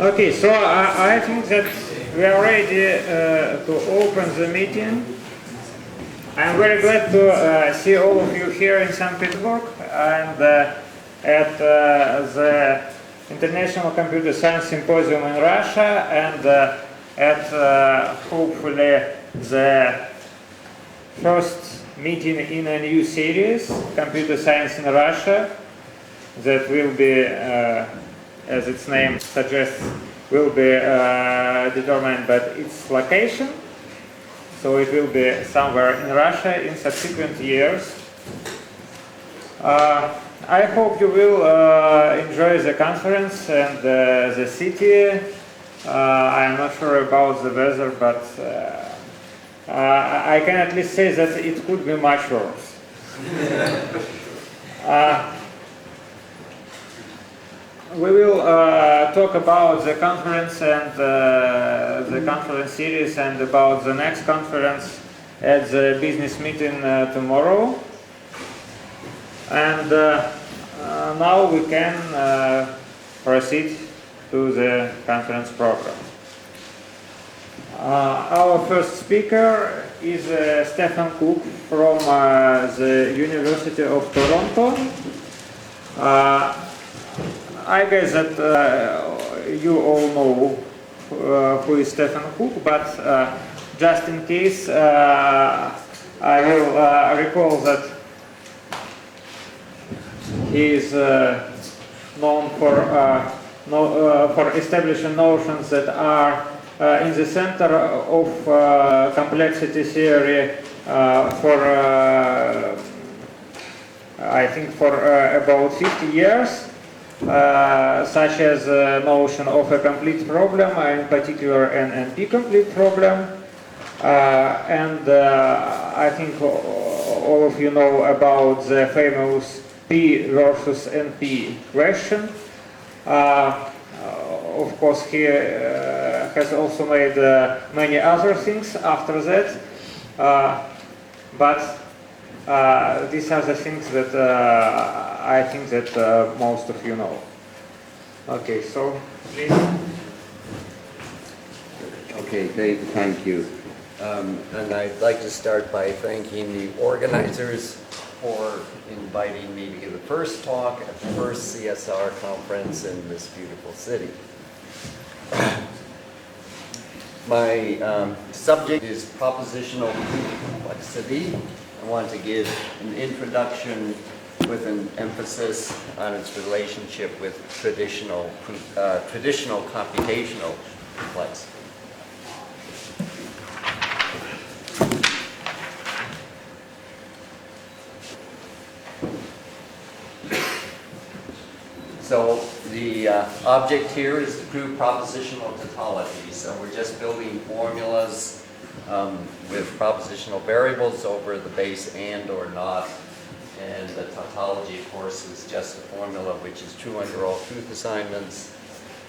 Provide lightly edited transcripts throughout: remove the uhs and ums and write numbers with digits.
Okay, so I think that we are ready to open the meeting. I'm very glad to see all of you here in St. Petersburg and at the International Computer Science Symposium in Russia and at hopefully the first meeting in a new series, Computer Science in Russia, that will be as its name suggests, will be determined by its location. So it will be somewhere in Russia in subsequent years. I hope you will enjoy the conference and the city. I am not sure about the weather, but I can at least say that it could be much worse. We will talk about the conference and the conference series and about the next conference at the business meeting tomorrow. And now we can proceed to the conference program. Our first speaker is Stephen Cook from the University of Toronto. I guess that you all know who is Stephen Cook, but just in case, I will recall that he is known for establishing notions that are in the center of complexity theory I think for about 50 years. Such as the notion of a complete problem, in particular an NP-complete problem. And I think all of you know about the famous P versus NP question. Of course, he has also made many other things after that. But these are the things that I think that most of you know. Okay, so please. Okay, Dave, thank you. And I'd like to start by thanking the organizers for inviting me to give the first talk at the first CSR conference in this beautiful city. My subject is propositional complexity. I want to give an introduction with an emphasis on its relationship with traditional computational complexity. So the object here is to prove propositional tautology. So we're just building formulas with propositional variables over the base and or not. And the tautology, of course, is just a formula which is true under all truth assignments.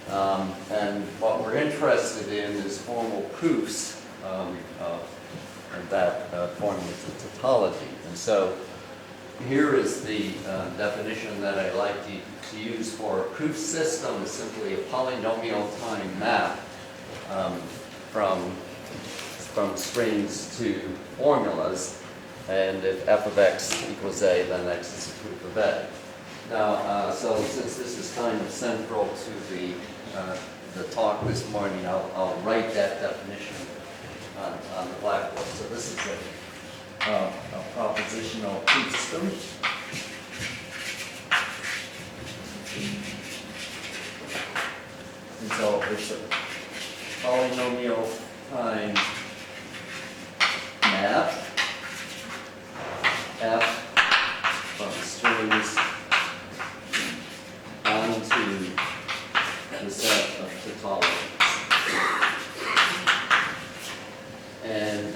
And what we're interested in is formal proofs of that formula of tautology. And so here is the definition that I like to use for a proof system is simply a polynomial time map from strings to formulas, and if f of x equals a, then x is a proof of a. Now, so since this is kind of central to the talk this morning, I'll write that definition on the blackboard. So this is a propositional proof system. And so it's a polynomial time map f from strings onto the set of tautologies. And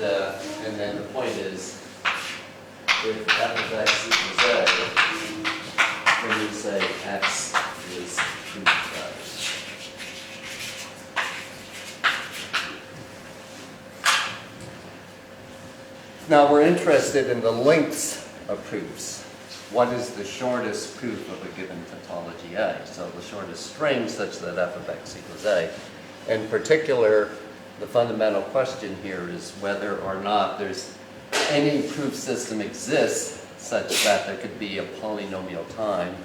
then the point is, if f of x equals a, then you say x is proof of a. Now we're interested in the lengths of proofs. what is the shortest proof of a given tautology A? So the shortest string such that f of x equals A. In particular, the fundamental question here is whether or not there's any proof system exists such that there could be a polynomial time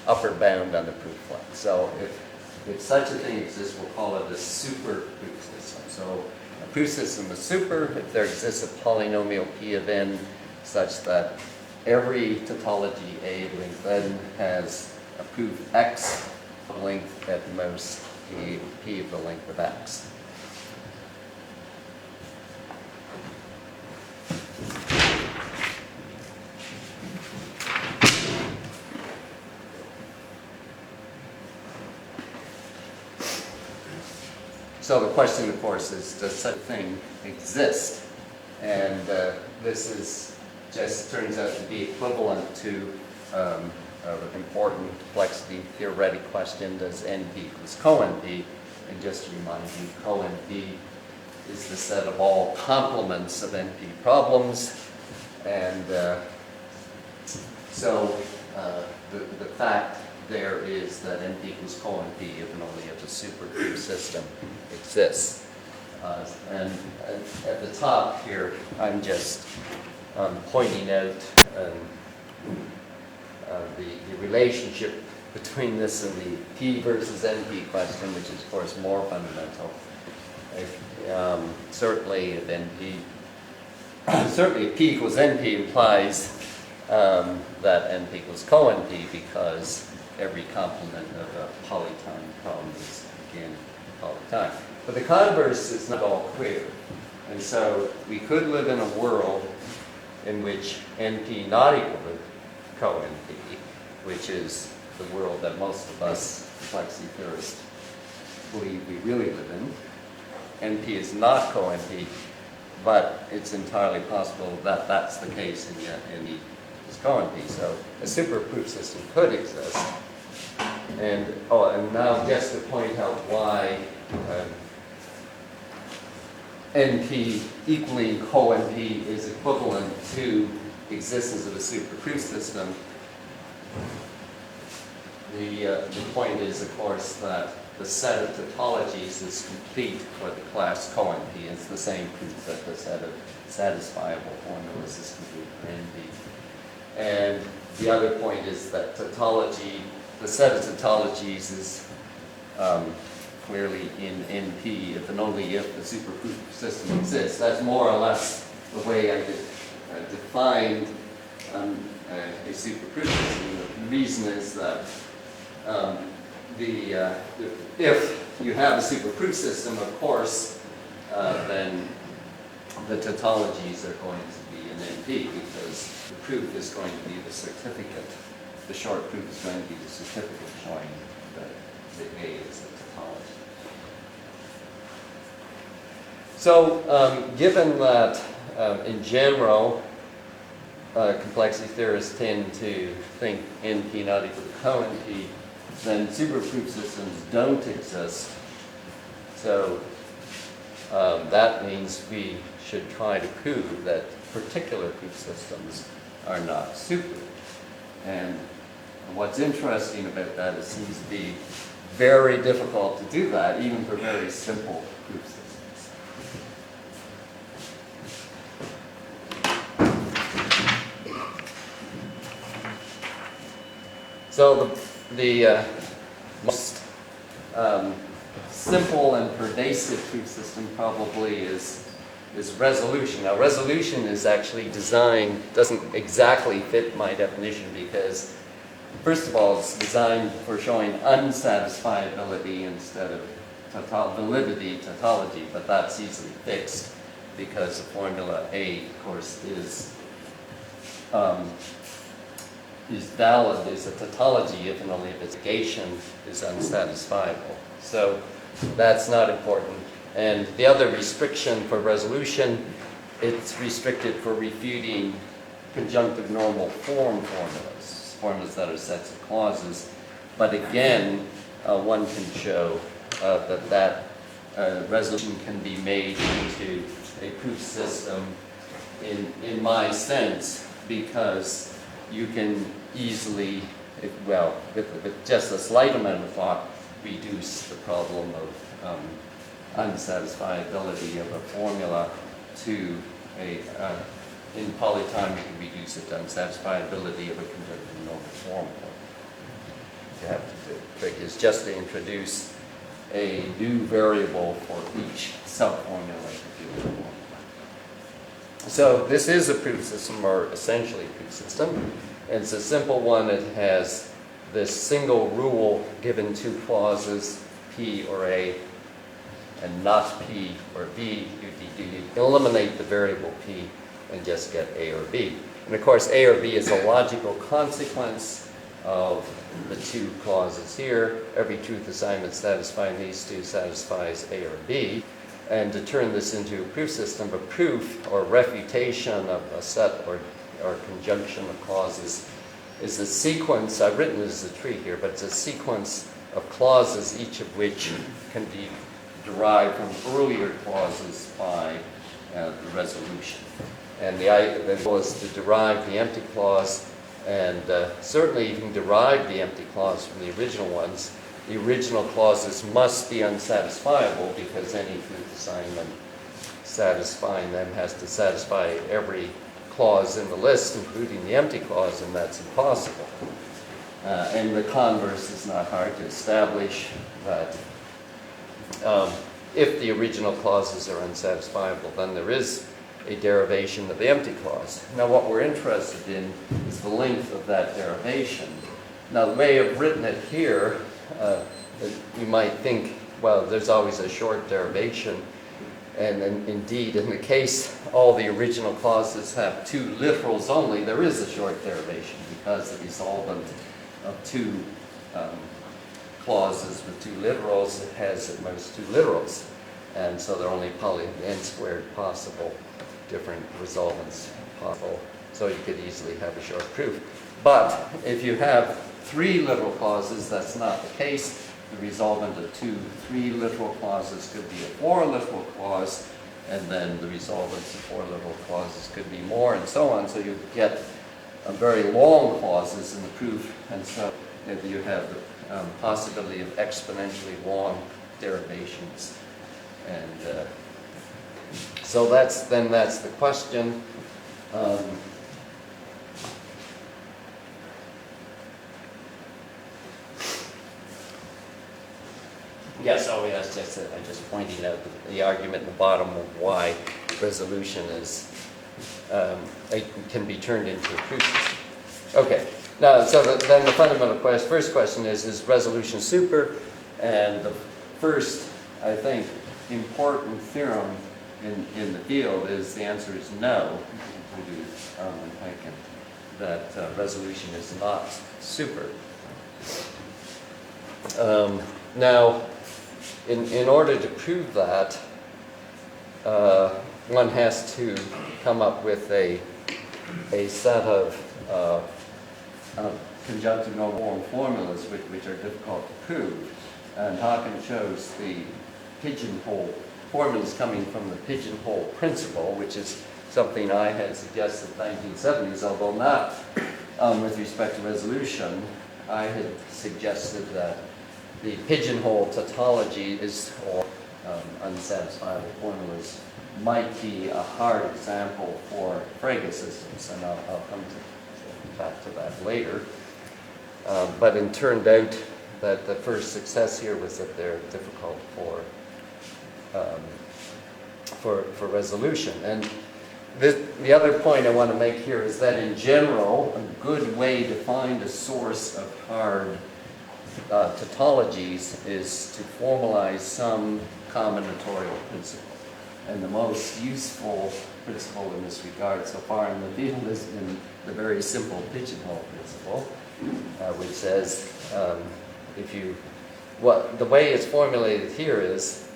upper bound on the proof length. So if such a thing exists, we'll call it a super proof system. So a proof system is super if there exists a polynomial p of n such that every tautology A of length n has a proof x of length at most p of the length of x. So the question, of course, is does such a thing exist? And this is just turns out to be equivalent to an important complexity theoretic question: does NP equals co-NP? And just to remind you, co-NP is the set of all complements of NP problems, and so the fact there is that NP equals co-NP if and only if a superproof system exists. And at the top here, I'm just pointing out the relationship between this and the P versus NP question, which is, of course, more fundamental. Certainly, if P equals NP implies that NP equals co-NP because every complement of a polytime problem is, again, polytime. But the converse is not all clear. And so we could live in a world in which NP not equal to co-NP, which is the world that most of us complexity theorists believe we really live in. NP is not co-NP, but it's entirely possible that that's the case and yet NP is co-NP. So a superproof system could exist. And now just to point out why NP equaling co-NP is equivalent to existence of a superproof system. The point is, of course, that the set of tautologies is complete for the class co-NP. It's the same proof that the set of satisfiable formulas is complete for NP. And the other point is that tautology, the set of tautologies is clearly in NP if and only if the superproof system exists. That's more or less the way I defined a superproof system. The reason is that if you have a superproof system, of course, then the tautologies are going to be in NP because the proof is going to be the certificate. The short proof is going to be the certificate showing that the A is the tautology. So, given that in general, complexity theorists tend to think NP not equal to co-NP, then superproof systems don't exist. So that means we should try to prove that particular proof systems are not super. And what's interesting about that is it seems to be very difficult to do that, even for very simple proof systems. So the most simple and pervasive proof system probably is resolution. Now, resolution is actually designed, doesn't exactly fit my definition because, first of all, it's designed for showing unsatisfiability instead of validity tautology, but that's easily fixed because the formula A, of course, is valid, is a tautology if and only if its negation is unsatisfiable. So that's not important. And the other restriction for resolution, it's restricted for refuting conjunctive normal form formulas that are sets of clauses. But again, one can show that resolution can be made into a proof system in my sense, because you can easily, with just a slight amount of thought, reduce the problem of unsatisfiability of a formula to in polytime you can reduce it to unsatisfiability of a conjunction normal formula. What you have to do, the trick is just to introduce a new variable for each subformula of the formula. So this is a proof system, or essentially a proof system. And it's a simple one. It has this single rule given two clauses, P or A, and not P or B. You eliminate the variable P and just get A or B. And of course, A or B is a logical consequence of the two clauses here. Every truth assignment satisfying these two satisfies A or B. And to turn this into a proof system, a proof or refutation of a set or conjunction of clauses is a sequence. I've written this as a tree here, but it's a sequence of clauses, each of which can be derived from earlier clauses by the resolution. And the goal is to derive the empty clause, and certainly you can derive the empty clause from the original ones. The original clauses must be unsatisfiable because any truth assignment satisfying them has to satisfy every clause in the list, including the empty clause, and that's impossible. And the converse is not hard to establish, that if the original clauses are unsatisfiable, then there is a derivation of the empty clause. Now what we're interested in is the length of that derivation. Now the way I've written it here, you might think, well, there's always a short derivation, and indeed, in the case all the original clauses have two literals only, there is a short derivation because the resolvent of two clauses with two literals has at most two literals, and so there are only n squared possible different resolvents possible, so you could easily have a short proof. But if you have three literal clauses, that's not the case. The resolvent of three literal clauses could be a four literal clause, and then the resolvents of four literal clauses could be more, and so on. So you get very long clauses in the proof, and so you have the possibility of exponentially long derivations. And so that's the question. Yes, oh yes, I'm just pointing out the argument in the bottom of why resolution is can be turned into a proof system. Okay, now so then the fundamental first question is resolution super? And the first, I think, important theorem in the field is the answer is no, that resolution is not super. Now, in order to prove that, one has to come up with a set of conjunctive normal form formulas which are difficult to prove. And Hawkins shows the pigeonhole formulas coming from the pigeonhole principle, which is something I had suggested in the 1970s, although not with respect to resolution. I had suggested that the pigeonhole tautology or unsatisfiable formulas might be a hard example for Frege systems, and I'll come back to that later. But it turned out that the first success here was that they're difficult for resolution. And the other point I want to make here is that in general, a good way to find a source of hard tautologies is to formalize some combinatorial principle. And the most useful principle in this regard so far in the field has been the very simple pigeonhole principle, which says the way it's formulated here is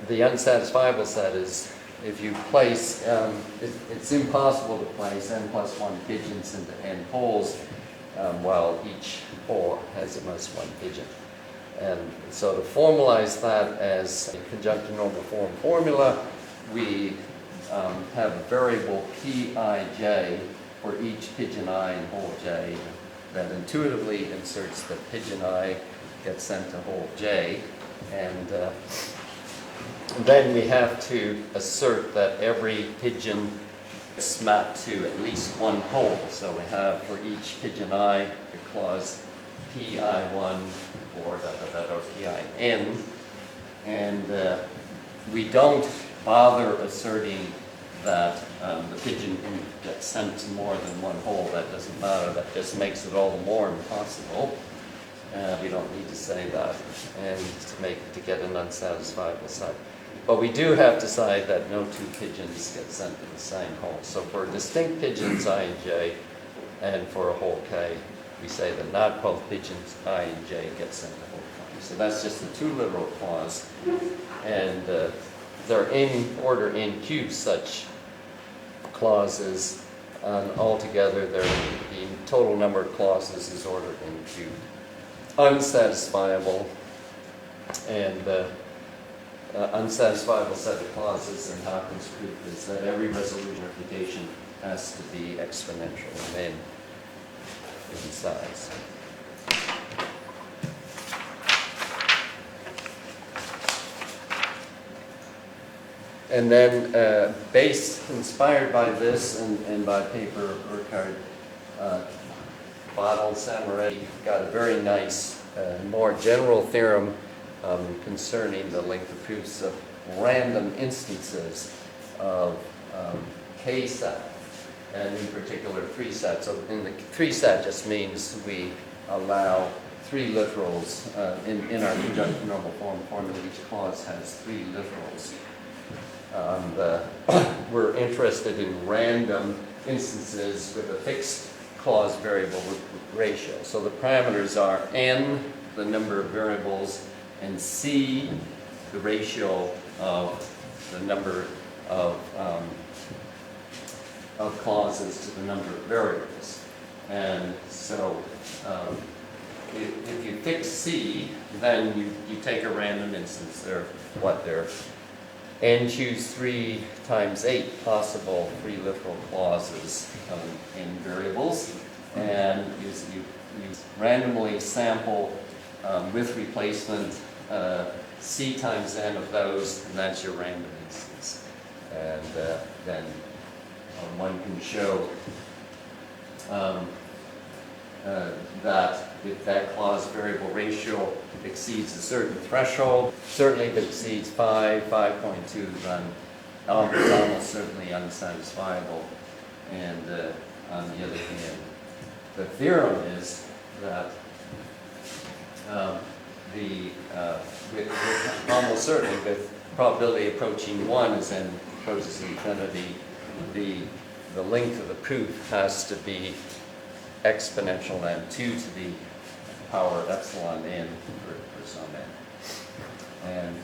the unsatisfiable set is if you place, it's impossible to place n plus 1 pigeons into n holes while each hole has at most one pigeon. And so to formalize that as a conjunctive normal form formula, we have a variable Pij for each pigeon I in hole J that intuitively inserts the pigeon I gets sent to hole J. And then we have to assert that every pigeon is mapped to at least one hole. So we have for each pigeon I the clause PI1 or or PIN. And we don't bother asserting that the pigeon gets sent to more than one hole. That doesn't matter. That just makes it all the more impossible. We don't need to say that and to get an unsatisfiable set. But we do have to say that no two pigeons get sent to the same hole. So for distinct pigeons I and J, and for a hole K, we say that not both pigeons I and J get sent to hole K. So that's just the two literal clause. And they're in order in Q, such clauses. And altogether, the total number of clauses is ordered in Q. Unsatisfiable and unsatisfiable set of clauses in Hawkins' proof is that every resolution reputation has to be exponential in size. And then, inspired by this and by paper Urquhart, Bottle, Samaretti, got a very nice, more general theorem concerning the length of proofs of random instances of K-set, and in particular 3-set. So in the 3-set just means we allow 3 literals in our conjunctive normal form formula. Each clause has 3 literals. We're interested in random instances with a fixed clause variable ratio. So the parameters are n, the number of variables, and c, the ratio of the number of clauses to the number of variables. And so if you fix c, then you take a random instance. They're and choose 3 times 8 possible 3 literal clauses in variables, and you randomly sample with replacement c times n of those, and that's your random instance. And then one can show that if that clause variable ratio exceeds a certain threshold, certainly if it exceeds 5, 5.2, then it's almost certainly unsatisfiable. And on the other hand, the theorem is that with almost certainly with probability approaching 1 as n approaches infinity, the length of the proof has to be exponential n, 2 to the power epsilon n for some n. And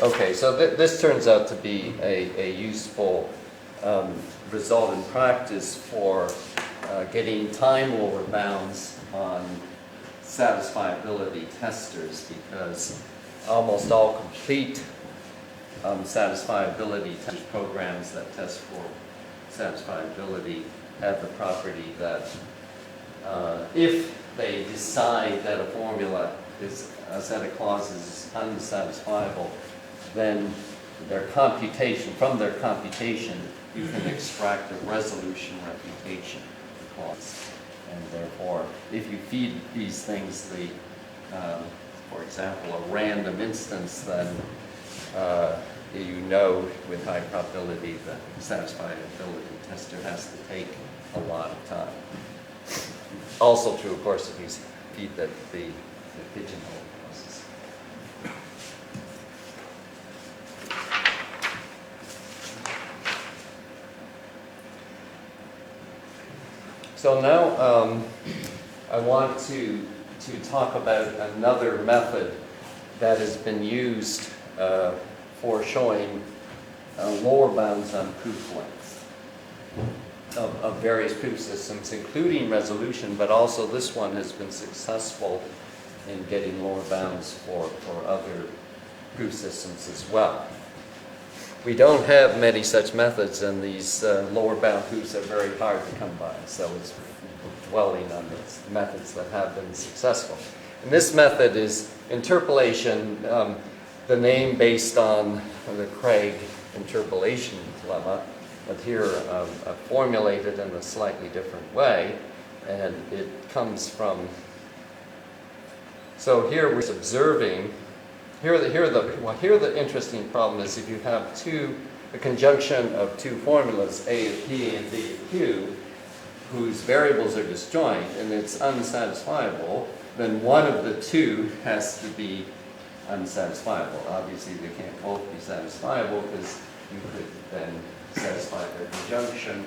okay, so this turns out to be a useful result in practice for getting time lower bounds on satisfiability testers, because almost all complete satisfiability test programs that test for satisfiability have the property that if they decide that a formula is a set of clauses is unsatisfiable, then from their computation, you can extract a resolution reputation of the clause. And therefore, if you feed these things for example, a random instance, then you know with high probability the satisfiability tester has to take a lot of time. Also true, of course, if you feed the pigeonhole process. So now I want to talk about another method that has been used for showing lower bounds on proof length. of various proof systems, including resolution, but also this one has been successful in getting lower bounds for other proof systems as well. We don't have many such methods, and these lower bound proofs are very hard to come by, so it's dwelling on the methods that have been successful. And this method is interpolation, the name based on the Craig interpolation lemma, but here formulated in a slightly different way, and it comes from, so here we're observing, here the interesting problem is if you have a conjunction of two formulas, A of P and B of Q, whose variables are disjoint and it's unsatisfiable, then one of the two has to be unsatisfiable. Obviously they can't both be satisfiable because you could then satisfy their conjunction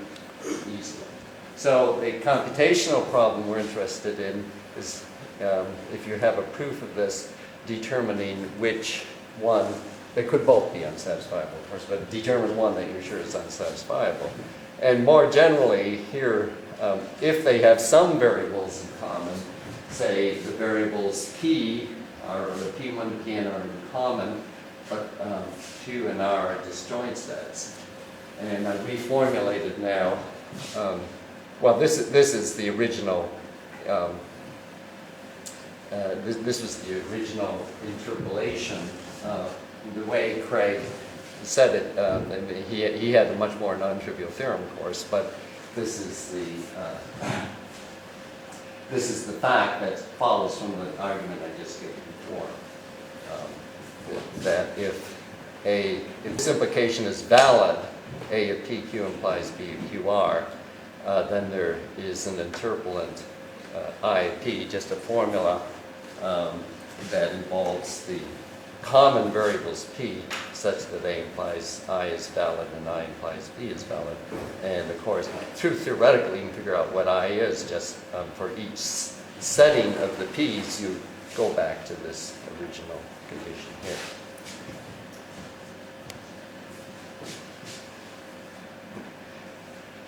easily. So the computational problem we're interested in is if you have a proof of this, determining which one, they could both be unsatisfiable, of course, but determine one that you're sure is unsatisfiable. And more generally here, if they have some variables in common, say the variables P or the P1 and Pn are in common, but Q and R are disjoint sets. And I've reformulated now, well this is the original, this was the original interpolation, the way Craig said it, and he had a much more non-trivial theorem, of course, but this is the fact that follows from the argument I just gave before, that if this implication is valid, A of PQ implies B of QR, then there is an interpolant I of P, just a formula that involves the common variables P such that A implies I is valid and I implies B is valid. And of course, theoretically, you can figure out what I is just for each setting of the P's, you go back to this original condition here.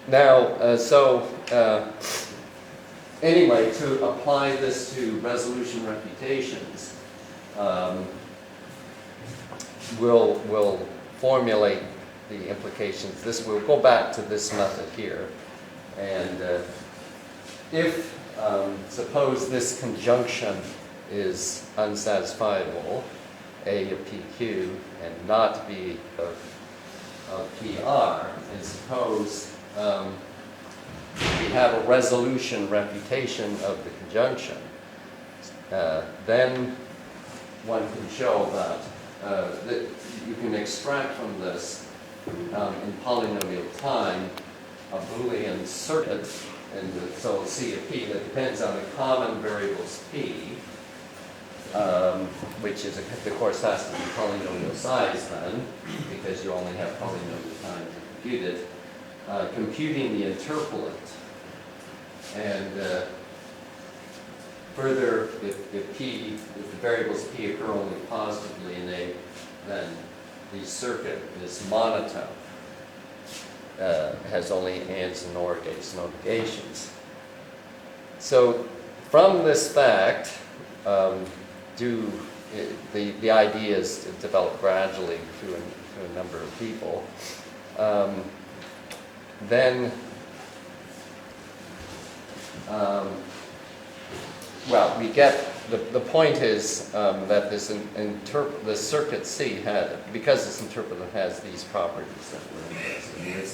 Now, anyway, to apply this to resolution refutations, we'll formulate the implications. We'll go back to this method here. And if, suppose this conjunction is unsatisfiable, A of PQ and not B of PR, and suppose we have a resolution refutation of the conjunction, then one can show that you can extract from this in polynomial time a Boolean circuit, and so C of P that depends on the common variables P, which is of course has to be polynomial size then, because you only have polynomial time to compute it. Computing the interpolant, and further, if the variables P occur only positively in A, then the circuit is monotone, has only ands and OR gates, no negations. So from this fact, the idea is to develop gradually through a number of people. Then, well, we get, the point is that the circuit C because this interpolant has these properties that we're interested in.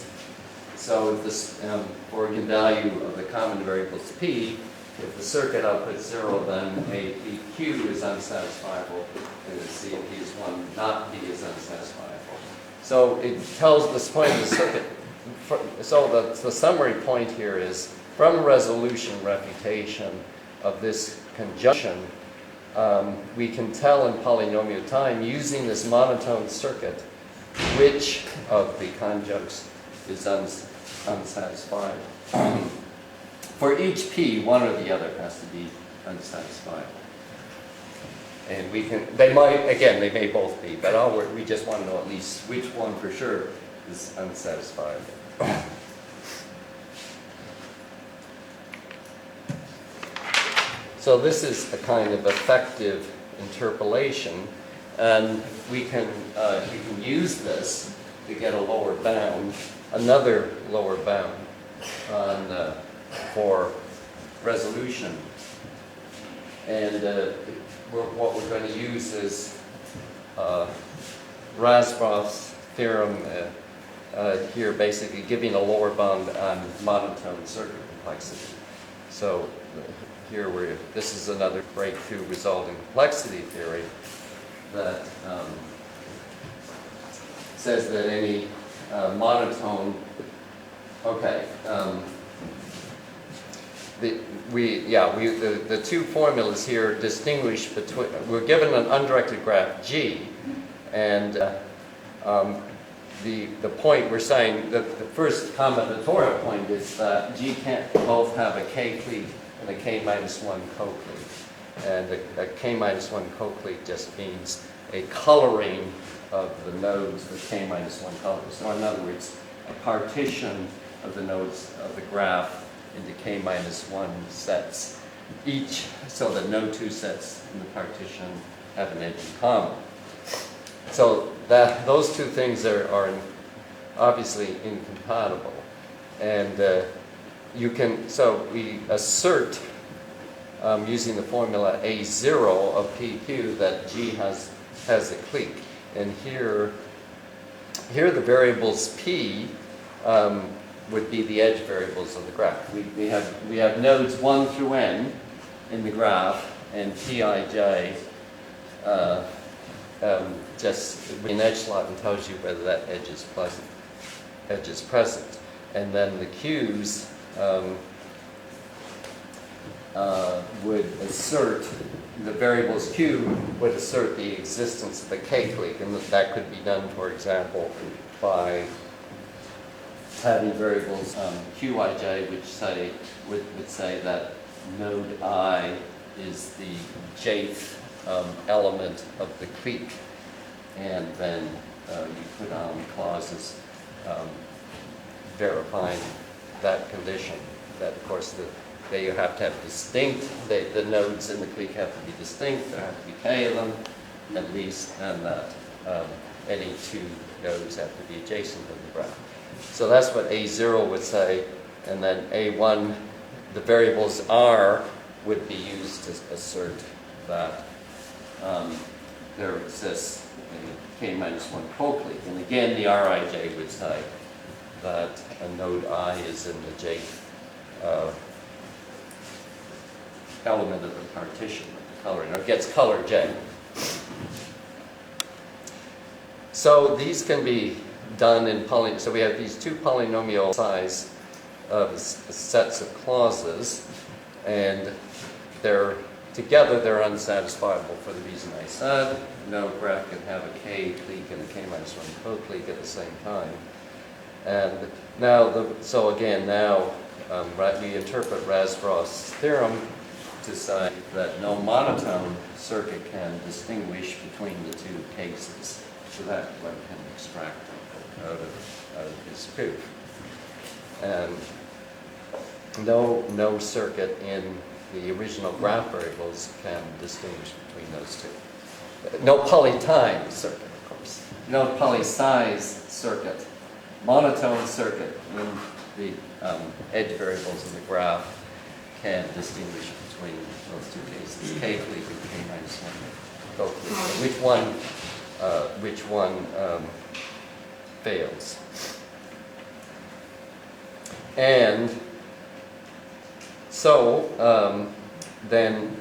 So if this eigenvalue of the common variables P, if the circuit outputs 0, then A PQ is unsatisfiable, and the C of P is 1, not B is unsatisfiable. So it tells this point of the circuit. So the summary point here is, from resolution refutation of this conjunction, we can tell in polynomial time, using this monotone circuit, which of the conjuncts is unsatisfiable. For each P, one or the other has to be unsatisfiable. And they may both be, but we just want to know at least which one for sure is unsatisfiable. So this is a kind of effective interpolation, and you can use this to get a lower bound, another lower bound on, for resolution. And what we're going to use is Rasbroff's theorem here, basically giving a lower bound on monotone circuit complexity. So here this is another breakthrough result in complexity theory that says that any monotone, the two formulas here distinguish between, we're given an undirected graph G, and the point we're saying, that the first combinatorial point is that G can't both have a K clique and a K minus 1 co-clique. And a K minus 1 co-clique just means a coloring of the nodes with K minus 1 colors. So in other words, a partition of the nodes of the graph into K minus 1 sets each, so that no two sets in the partition have an edge in common. So those two things are obviously incompatible. And so we assert, using the formula A0 of PQ, that G has a clique. And here the variables P would be the edge variables of the graph. We have nodes 1 through n in the graph, and Pij just an edge slot and tells you whether that edge is present. And then the Q's would assert, the variables Q would assert the existence of the K clique, and that could be done, for example, by having variables Qij, which would say that node I is the jth element of the clique, and then you put on clauses verifying that condition. That, of course, they have to have distinct, the nodes in the clique have to be distinct, there have to be K of them, at least, and that any two nodes have to be adjacent to the graph. So that's what A0 would say, and then A1, the variables R would be used to assert that there exists a K minus 1 co-clique. And again, the Rij would say that a node I is in the jth element of the partition of the coloring, or gets color J. So these can be done in so we have these two polynomial size sets of clauses, and together they're unsatisfiable for the reason I said. No graph can have a K clique and a K minus 1 co-clique at the same time. And now, we interpret Rasbroff's theorem to say that no monotone circuit can distinguish between the two cases. So that one can extract out of his proof. And no circuit in the original graph variables can distinguish between those two. No polytime circuit, of course. No polysize circuit. Monotone circuit in the edge variables in the graph can distinguish between those two cases, K clique and K minus 1 co-clique. Which one fails? And so then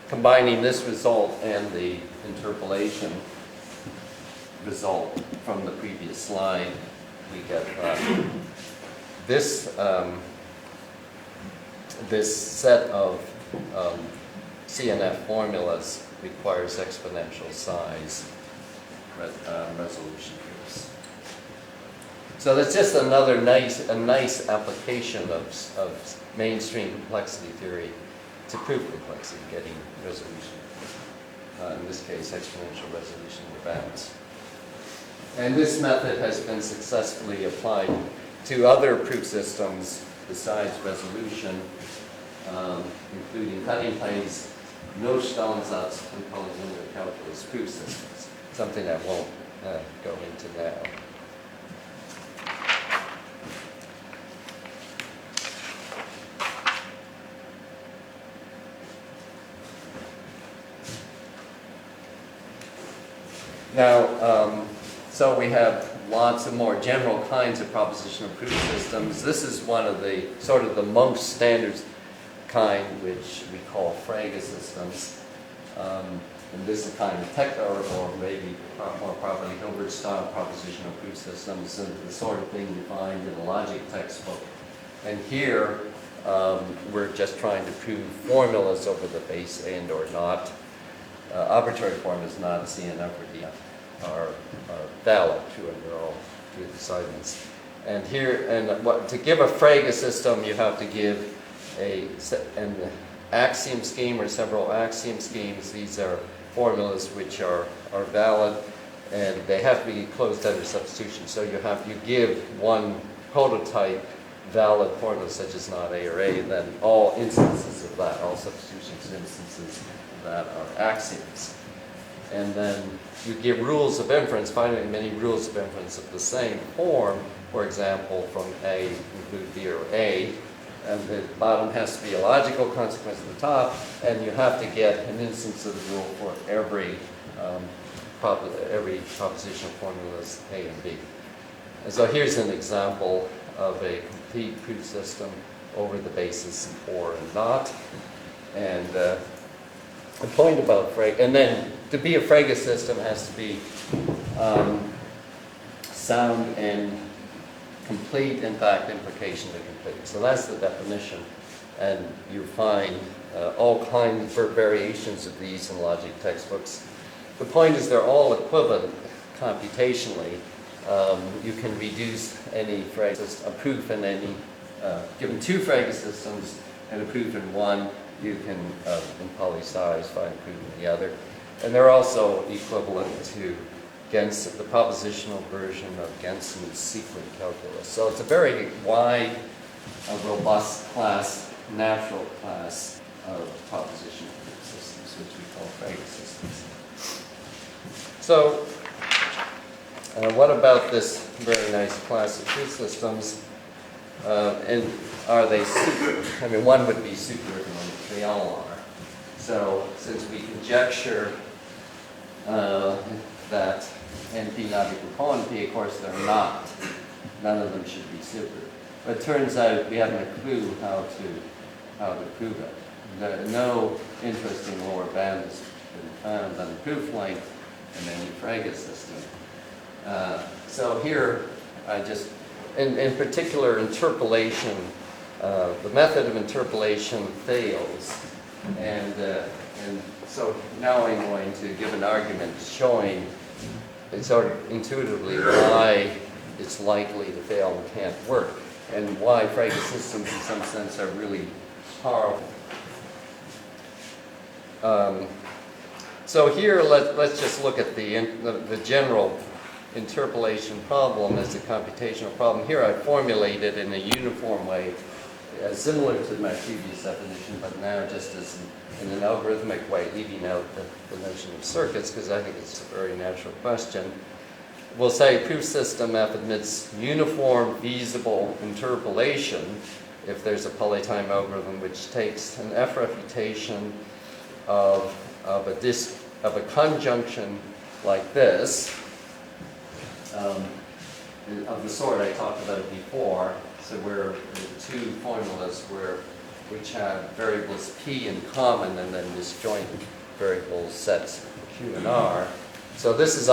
combining this result and the interpolation result from the previous slide, we get this set of CNF formulas requires exponential size resolution proofs. So that's just another nice application of mainstream complexity theory to prove complexity, getting resolution. In this case, exponential resolution of bounds. And this method has been successfully applied to other proof systems besides resolution. including cutting planes, no Stahlmsatzs, and polynomial calculus proof systems, something I won't go into now. Now, so we have lots of more general kinds of propositional proof systems. This is one of the sort of the most standard kind, which we call Frege systems. And this is kind of or maybe more properly Hilbert-style propositional proof systems, and the sort of thing you find in a logic textbook. And here, we're just trying to prove formulas over the base and or not. Arbitrary formulas, not C and F or D, are valid, true and all with assignments. And here, to give a Frege system, you have to give an axiom scheme or several axiom schemes. These are formulas which are valid, and they have to be closed under substitution. So you give one prototype valid formula such as not A or A, then all instances of that, all substitutions instances of that are axioms. And then you give rules of inference, finally many rules of inference of the same form. For example, from A include B or A, and the bottom has to be a logical consequence of the top, and you have to get an instance of the rule for every propositional formulas A and B. And so here's an example of a complete proof system over the basis or and not. And the point about Frege, and then to be a Frege system has to be sound and complete, in fact, implication to complete. So that's the definition. And you find all kinds of variations of these in logic textbooks. The point is they're all equivalent computationally. You can reduce any Frege system, a proof in any, given two Frege systems and a proof in one, you can, in poli-sci, find a proof in the other. And they're also equivalent to the propositional version of Gensen's sequent calculus. So it's a very wide, robust class, natural class of propositional systems, which we call Frege systems. So what about this very nice class of proof systems? And are they super? I mean, one would be super, and they all are. So since we conjecture that NP not equal co-NP, of course they're not. None of them should be super. But it turns out we haven't a clue how to prove it. No interesting lower band has been found on the proof length in any Frege system. So here, I just, in particular, interpolation, the method of interpolation fails. And so now I'm going to give an argument showing sort of intuitively why it's likely to fail and can't work, and why Frege systems in some sense are really powerful. So here, let's just look at the general interpolation problem as a computational problem. Here I formulate it in a uniform way, similar to my previous definition, but now just as in an algorithmic way, leaving out the notion of circuits, because I think it's a very natural question. We'll say proof system F admits uniform feasible interpolation if there's a polytime algorithm which takes an F refutation of a conjunction like this, of the sort I talked about before. So we're two formulas which have variables P in common and then disjoint variable sets Q and R. So this is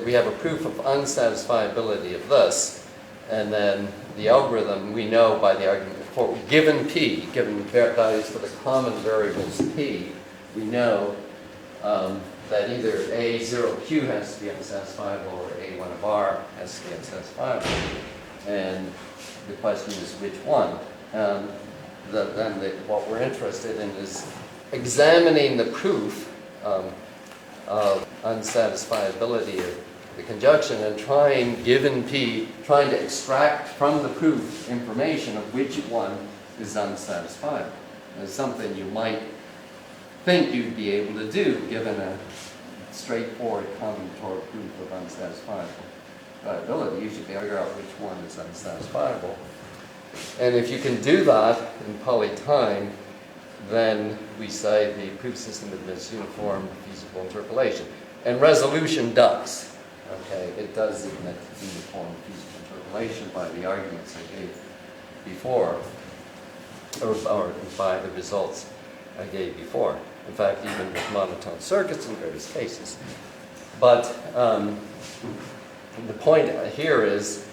we have a proof of unsatisfiability of this, and then the algorithm we know by the argument for given P, given values for the common variables P, we know that either A0Q has to be unsatisfiable or A1 of R has to be unsatisfiable. And the question is which one? What we're interested in is examining the proof of unsatisfiability of the conjunction and trying, given P, trying to extract from the proof information of which one is unsatisfiable. It's something you might think you'd be able to do given a straightforward combinatorial proof of unsatisfiability. You should figure out which one is unsatisfiable. And if you can do that in polytime, then we say the proof system admits uniform feasible interpolation. And resolution does. Okay, it does admit uniform feasible interpolation by the arguments I gave before, or by the results I gave before. In fact, even with monotone circuits in various cases. But the point here is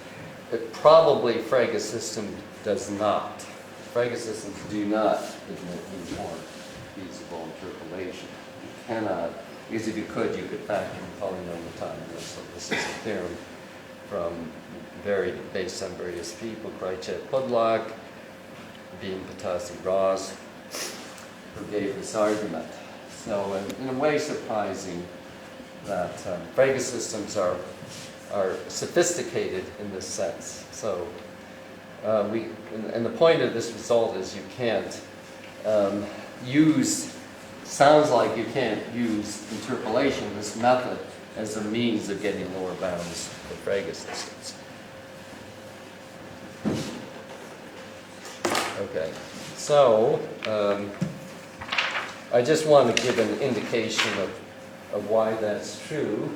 that probably Frege system does not. Frege systems do not admit uniform feasible interpolation. You cannot, because if you could factor in polynomial time. So this is a theorem from based on various people, Krycek, Pudlak, Beam, Patasi, Ross, who gave this argument. So in a way surprising that Frege systems are sophisticated in this sense. So and the point of this result is you can't sounds like you can't use interpolation, this method, as a means of getting lower bounds for Frege systems. Okay, so I just want to give an indication of why that's true.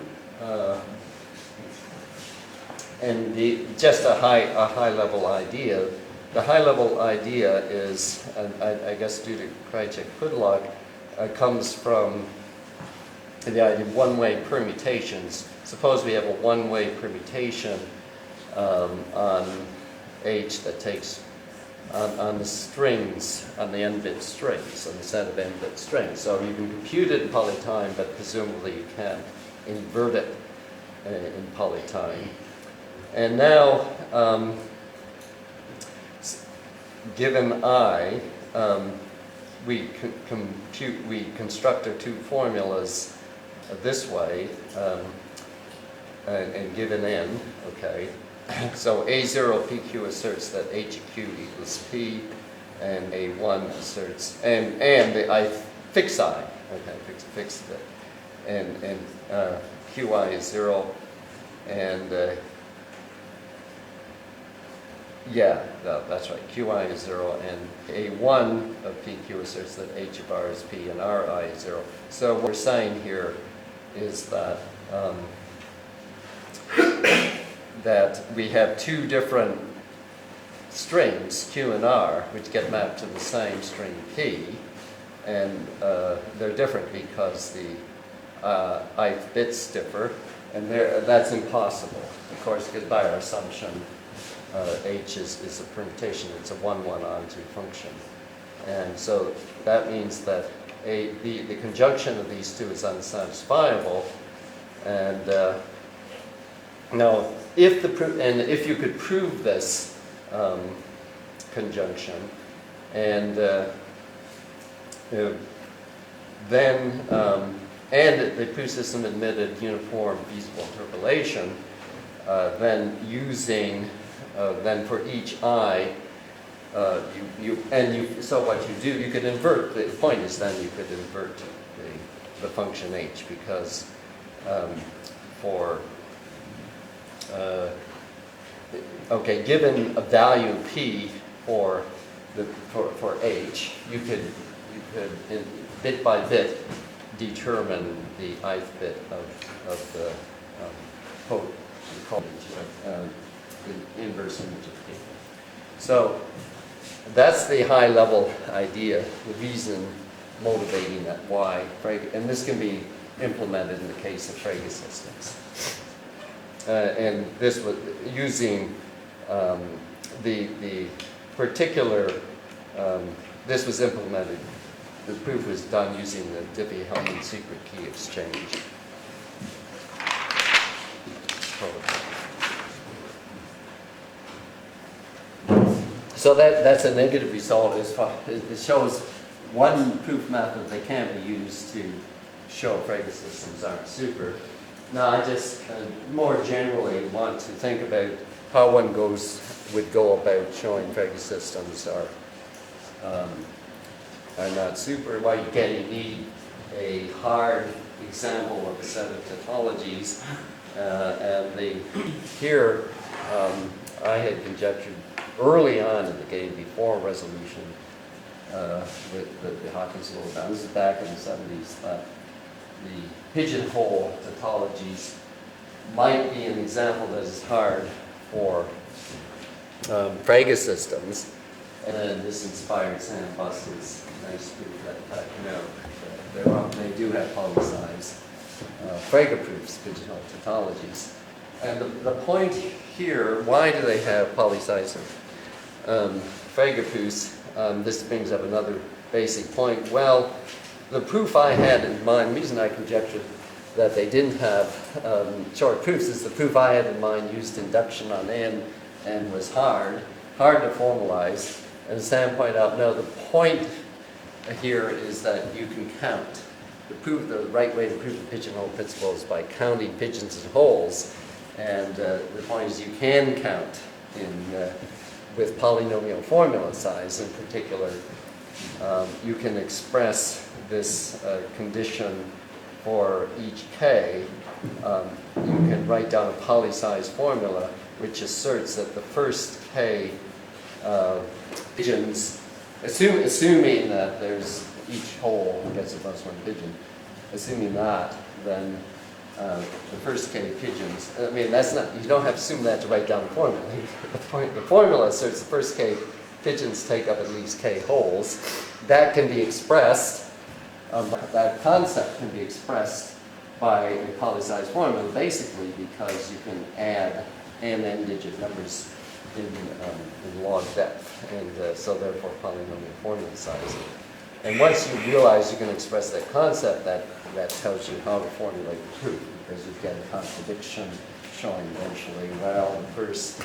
And just a high level idea. The high level idea is, and I guess due to Krycek Pudlak, comes from the idea of one-way permutations. Suppose we have a one-way permutation on H that takes on the strings, on the n-bit strings, on the set of n-bit strings. So you can compute it in polytime, but presumably you can't invert it in polytime. And now, given I, we construct our two formulas this way, and given n, okay. So A0 PQ asserts that H of Q equals P, and A1 asserts, and the I fix I, okay, fix it, and QI is 0, and yeah, that's right. QI is 0, and A1 of PQ asserts that H of R is P and RI is 0. So what we're saying here is that that we have two different strings, Q and R, which get mapped to the same string P, and they're different because the ith bits differ, and that's impossible, of course, because by our assumption, H is a permutation. It's a 1-1 onto function. And so that means that the conjunction of these two is unsatisfiable. And now, if you could prove this conjunction, and then and the proof system admitted uniform feasible interpolation, then using then for each I, so what you do, you could invert, the point is then you could invert the function H, because given a value P for H, you could bit by bit determine the ith bit of the inverse image of P. So that's the high level idea, the reason motivating that why Frege, and this can be implemented in the case of Frege systems. And this was using the particular, this was implemented, the proof was done using the Diffie-Hellman secret key exchange protocol. So that's a negative result. It shows one proof method that can't be used to show Frege systems aren't super. Now I just more generally want to think about how one would go about showing Frege systems are are not super. Well, you need a hard example of a set of tautologies, here I had conjectured early on in the game before resolution with the Hawkins law down. This is back in the 70s. That the pigeonhole tautologies might be an example that is hard for Frege systems, and then this inspired Sam Buss's nice proof that they do have polysize Frege proofs, pigeonhole tautologies. And the point here, why do they have polysize Frege proofs? This brings up another basic point. Well, the proof I had in mind, the reason I conjectured that they didn't have short proofs is the proof I had in mind used induction on n and was hard to formalize. And Sam pointed out, no, the point here is that you can count. The right way to prove the pigeonhole principle is by counting pigeons and holes. And the point is you can count with polynomial formula size in particular. You can express this condition for each k. You can write down a polysize formula which asserts that the first k pigeons, assuming that there's each hole gets a plus one pigeon, assuming that, then the first k pigeons, I mean, that's not, you don't have to assume that to write down the formula. The formula asserts the first k pigeons take up at least k holes. That can be expressed, that concept can be expressed by a polysize formula, basically because you can add n-digit numbers in log depth, and so therefore polynomial formula size. And once you realize you can express that concept, that tells you how to formulate the proof, because you get a contradiction showing eventually, well, the first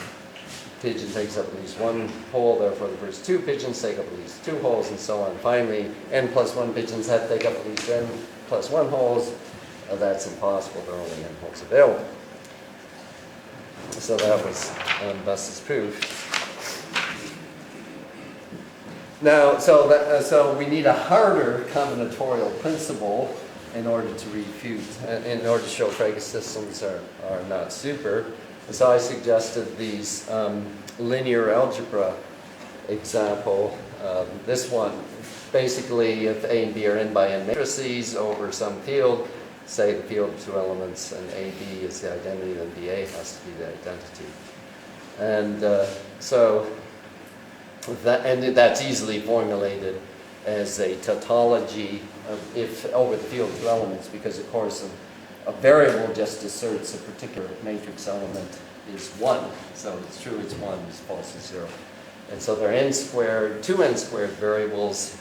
pigeon takes up at least one hole, therefore the first two pigeons take up at least two holes, and so on. Finally, n plus one pigeons have to take up at least n plus one holes. That's impossible, there are only n holes available. So that was Buss's proof. Now, so we need a harder combinatorial principle in order to refute, in order to show Frege systems are not super. And so I suggested these linear algebra example. This one, basically, if A and B are n by n matrices over some field, say the field of two elements, and AB is the identity, then BA has to be the identity. And that's easily formulated as a tautology if over the field of two elements, because of course a variable just asserts a particular matrix element is 1. So it's true it's 1, it's false it's 0. And so there are n squared, two n squared variables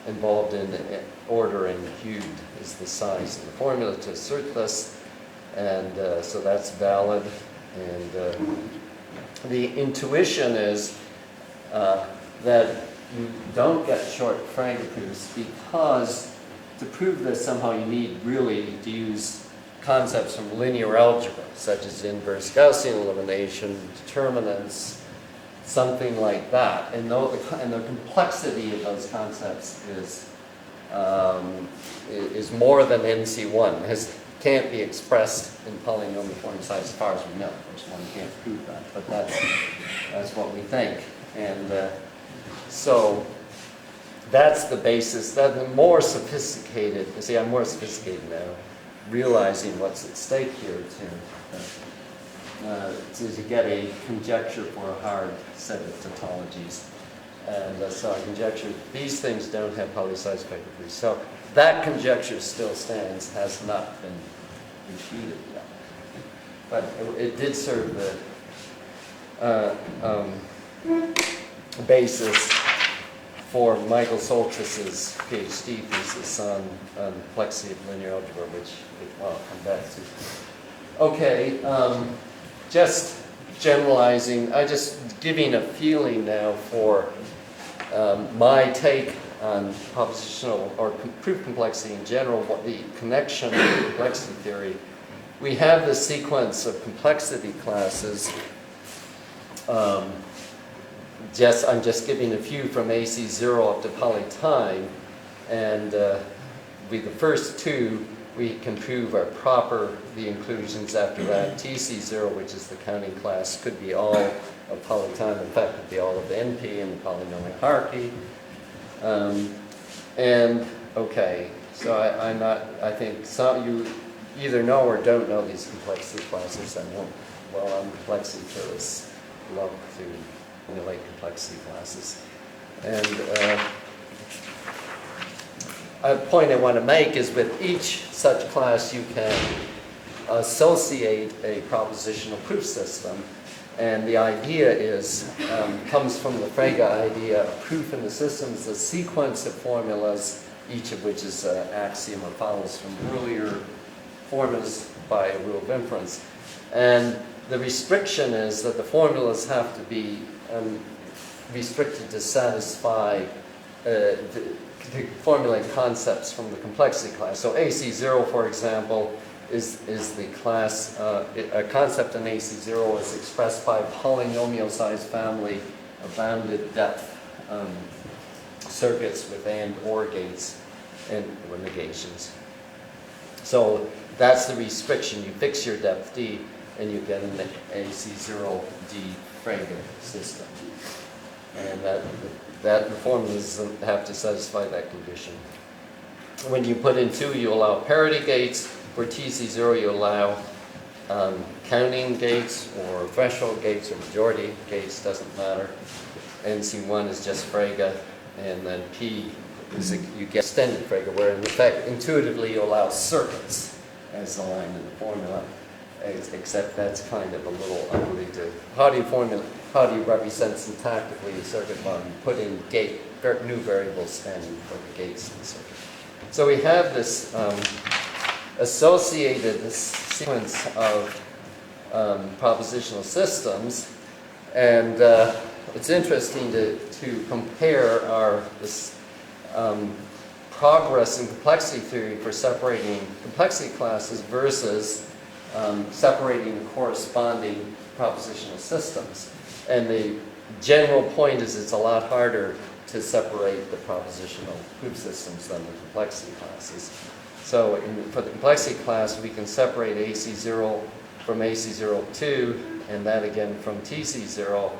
involved in order, and cubed is the size of the formula to assert this. And so that's valid. And the intuition is that you don't get short Frege proofs because to prove this somehow you need really to use concepts from linear algebra, such as inverse Gaussian elimination, determinants, something like that. And the complexity of those concepts is more than NC1. Can't be expressed in polynomial form size as far as we know. Of course, one can't prove that, but that's what we think. And so that's the basis. That the more sophisticated, you see, I'm more sophisticated now, realizing what's at stake here to get a conjecture for a hard set of tautologies. And so I conjecture these things don't have polysize Frege proofs. So that conjecture still stands, has not been refuted yet. But it did serve the basis for Michael Soltis's PhD thesis on complexity of linear algebra, which I'll come back to. Okay, just generalizing, just giving a feeling now for my take on propositional or proof complexity in general, what the connection of complexity theory. We have this sequence of complexity classes I'm just giving a few from AC0 up to poly time, and with the first two, we can prove are proper. The inclusions after that, TC0, which is the counting class, could be all of poly time. In fact, could be all of the NP and the polynomial hierarchy. And okay, so I think you either know or don't know these complexity classes. I know, well, I'm a complexity theorist, love to emulate complexity classes. And a point I want to make is with each such class you can associate a propositional proof system. And the idea is, comes from the Frege idea of proof in the system is a sequence of formulas, each of which is an axiom or follows from earlier formulas by a rule of inference. And the restriction is that the formulas have to be restricted to satisfy, to formulate concepts from the complexity class. So AC0, for example, is the class, a concept in AC0 is expressed by a polynomial-sized family of bounded depth circuits with and or gates and or negations. So that's the restriction. You fix your depth D and you get an AC0D Frege system. And that the formulas have to satisfy that condition. When you put in 2, you allow parity gates. For TC0, you allow counting gates or threshold gates or majority gates, doesn't matter. NC1 is just Frege, and then P is you get extended Frege, where in effect, intuitively, you allow circuits as aligned in the formula, except that's kind of a little ugly to, how do you represent syntactically a circuit model? You put in new variables standing for the gates in the circuit. So we have this associated this sequence of propositional systems, and it's interesting to compare this progress in complexity theory for separating complexity classes versus separating the corresponding propositional systems. And the general point is it's a lot harder to separate the propositional proof systems than the complexity classes. So for the complexity class, we can separate AC0 from AC02, and that again from TC0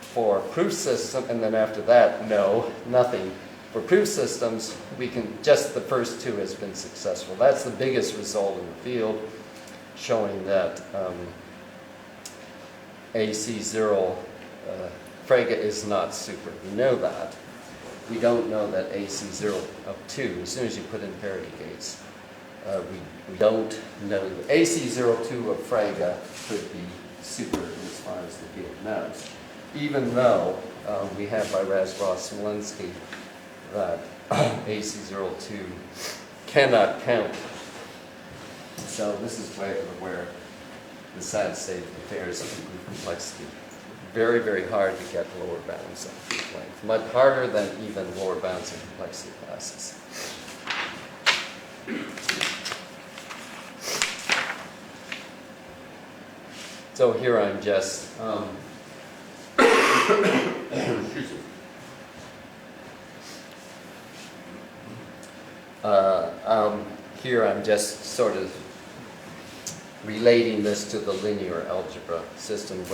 for proof system, and then after that, nothing. For proof systems, we can, just the first 2 has been successful. That's the biggest result in the field, showing that AC0 Frege is not super. We know that. We don't know that AC0 of 2, as soon as you put in parity gates, we don't know that AC02 of Frege could be super as far as the field knows. Even though we have by Razgrov-Smolenski that AC02 cannot count. So this is where the sad state of affairs of the group complexity. Very, very hard to get lower bounds of group length. Much harder than even lower bounds in complexity classes. So here I'm just here I'm just sort of relating this to the linear algebra system.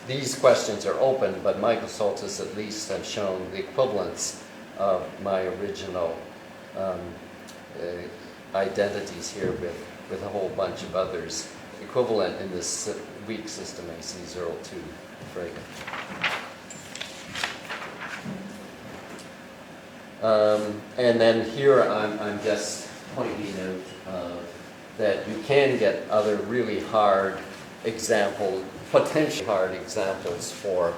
These questions are open, but Michael Soltis at least have shown the equivalence of my original identities here with a whole bunch of others, equivalent in this weak system AC02 Frege. And then here I'm just pointing out that you can get other really hard examples, potentially hard examples for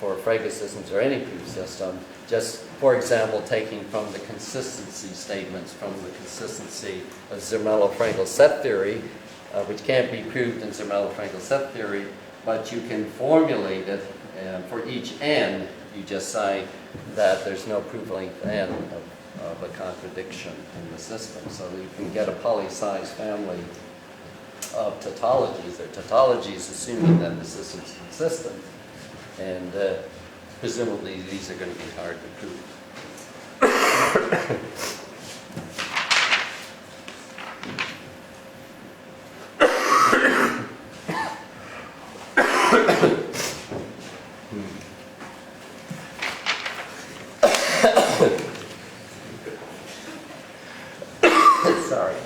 Frege systems or any proof system. Just, for example, taking from the consistency statements from the consistency of Zermelo-Fraenkel set theory, which can't be proved in Zermelo-Fraenkel set theory, but you can formulate it for each n. You just say that there's no proof length n of a contradiction in the system, so that you can get a poly-size family of tautologies. They're tautologies assuming that the system's consistent. And presumably these are going to be hard to prove. Sorry.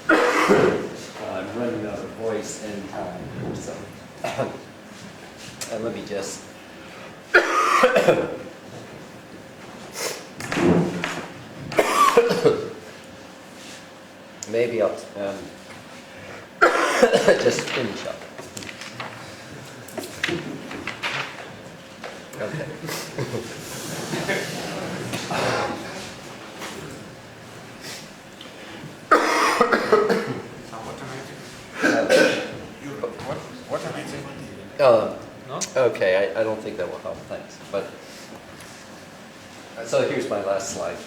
I'm running out of voice and time, so let me just maybe I'll just finish up. Okay. Okay, I don't think that will help, thanks. But so here's my last slide.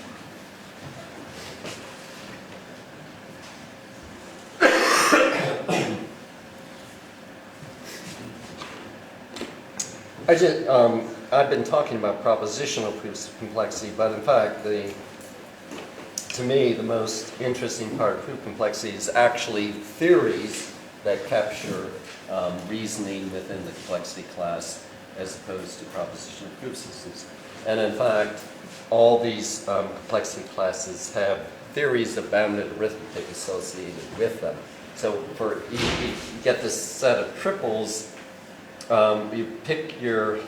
I've been talking about propositional proofs of complexity, but in fact, to me, the most interesting part of proof complexity is actually theories that capture reasoning within the complexity class as opposed to propositional proof systems. And in fact, all these complexity classes have theories of bounded arithmetic associated with them. So you get this set of triples, you pick your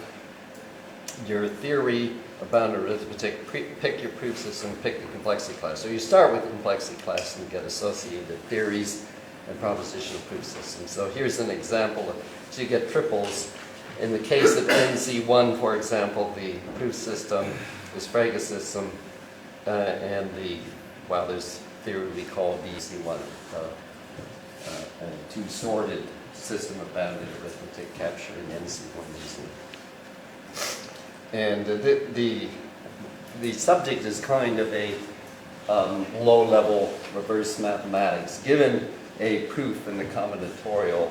theory of bounded arithmetic, pick your proof system, pick the complexity class. So you start with the complexity class and get associated theories and propositional proof systems. So here's an example. So you get triples. In the case of NZ1, for example, the proof system is Frege system, and there's theory we call BC1, a two-sorted system of bounded arithmetic capturing NC1 reasoning. And the subject is kind of a low-level reverse mathematics. Given a proof in the combinatorial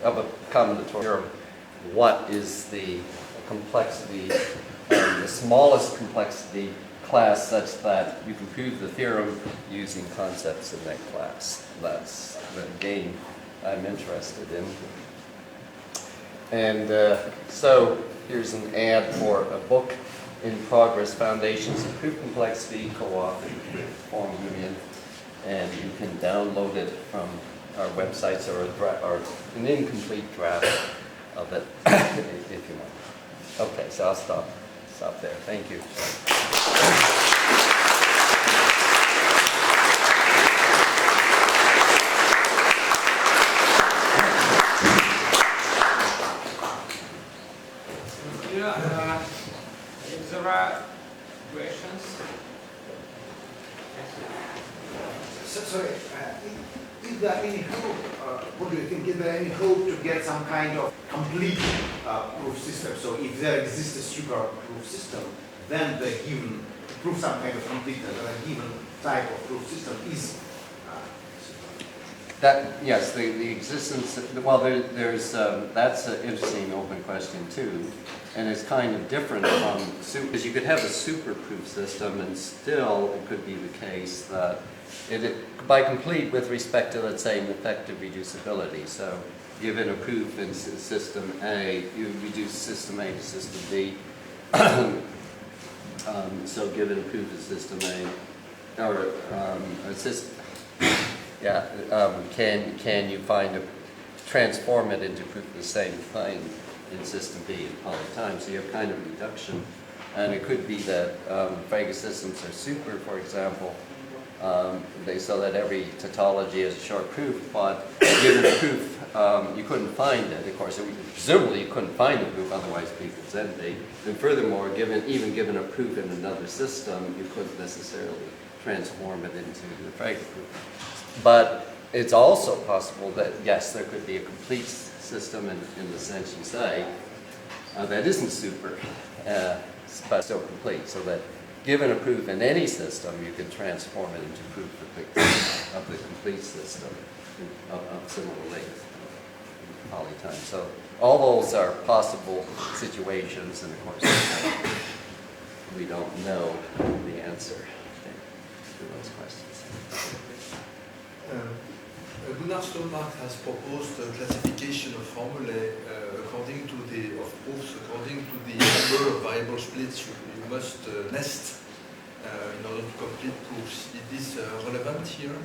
of a combinatorial theorem, what is the complexity, the smallest complexity class such that you can prove the theorem using concepts in that class? That's the game I'm interested in. And so here's an ad for a book in progress, Foundations of Proof Complexity, co-authored with Form Union. And you can download it from our websites or an incomplete draft of it if you want. Okay, so I'll stop there. Thank you. If there are questions. Sorry, is there any hope, what do you think, is there any hope to get some kind of complete proof system? So if there exists a super proof system, then the given proof some kind of completeness, or a given type of proof system is Yes, the existence, well, there's that's an interesting open question too, and it's kind of different from, because you could have a super proof system and still it could be the case that by complete with respect to, let's say, an effective reducibility. So given a proof in system A, you reduce system A to system B. So given a proof in system A, or a system, can you transform it into proof of the same thing in system B in poly time? So you have kind of reduction, and it could be that Frege systems are super, for example, so that every tautology is a short proof, but given a proof, you couldn't find it. Of course, presumably you couldn't find the proof, otherwise B equals NB. And furthermore, even given a proof in another system, you couldn't necessarily transform it into the Frege proof. But it's also possible that, yes, there could be a complete system in the sense you say that isn't super, but still complete, so that given a proof in any system, you can transform it into proof of the complete system of similar length in poly time. So all those are possible situations, and of course, we don't know the answer to those questions. Gunnar Stolmark has proposed a classification of formulae according to the number of variable splits you must nest in order to complete proofs. Is this relevant here?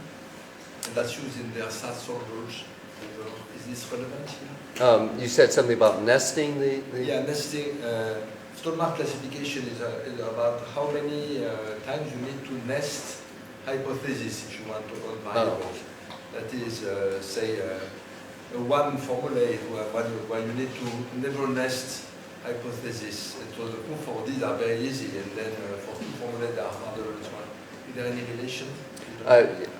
And that's used in their SAS solvers. Is this relevant here? You said something about nesting the... Yeah, nesting. Stolmark classification is about how many times you need to nest hypotheses if you want to run variables. That is, say, one formula where you need to never nest hypothesis. So the proof for these are very easy, and then for two formulae they are harder as well. Is there any relation?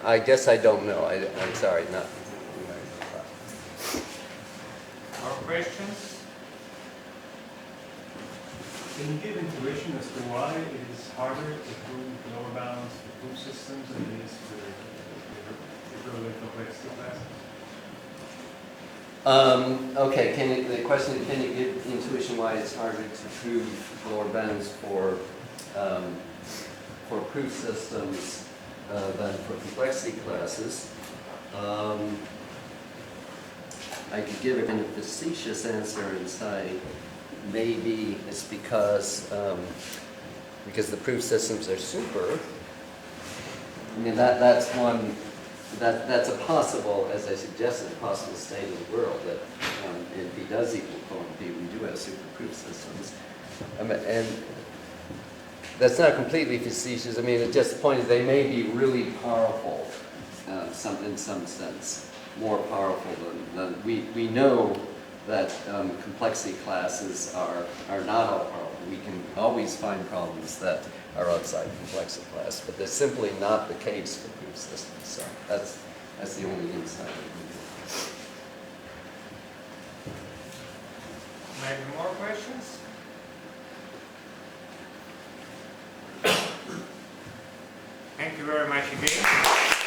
I guess I don't know. I'm sorry, not. More questions? Can you give intuition as to why it is harder to prove lower bounds for proof systems than it is for equivalent complexity classes? Okay, the question, can you give intuition why it's harder to prove lower bounds for proof systems than for complexity classes? I could give a kind of facetious answer and say maybe it's because the proof systems are super. I mean that's one. That's a possible, as I suggested, a possible state of the world that if P does equal quantum P, we do have super proof systems. And that's not completely facetious. I mean, it's just the point is they may be really powerful in some sense, more powerful than we know that complexity classes are not all powerful. We can always find problems that are outside complexity class, but that's simply not the case for proof systems. So that's the only insight. Maybe more questions? Thank you very much again.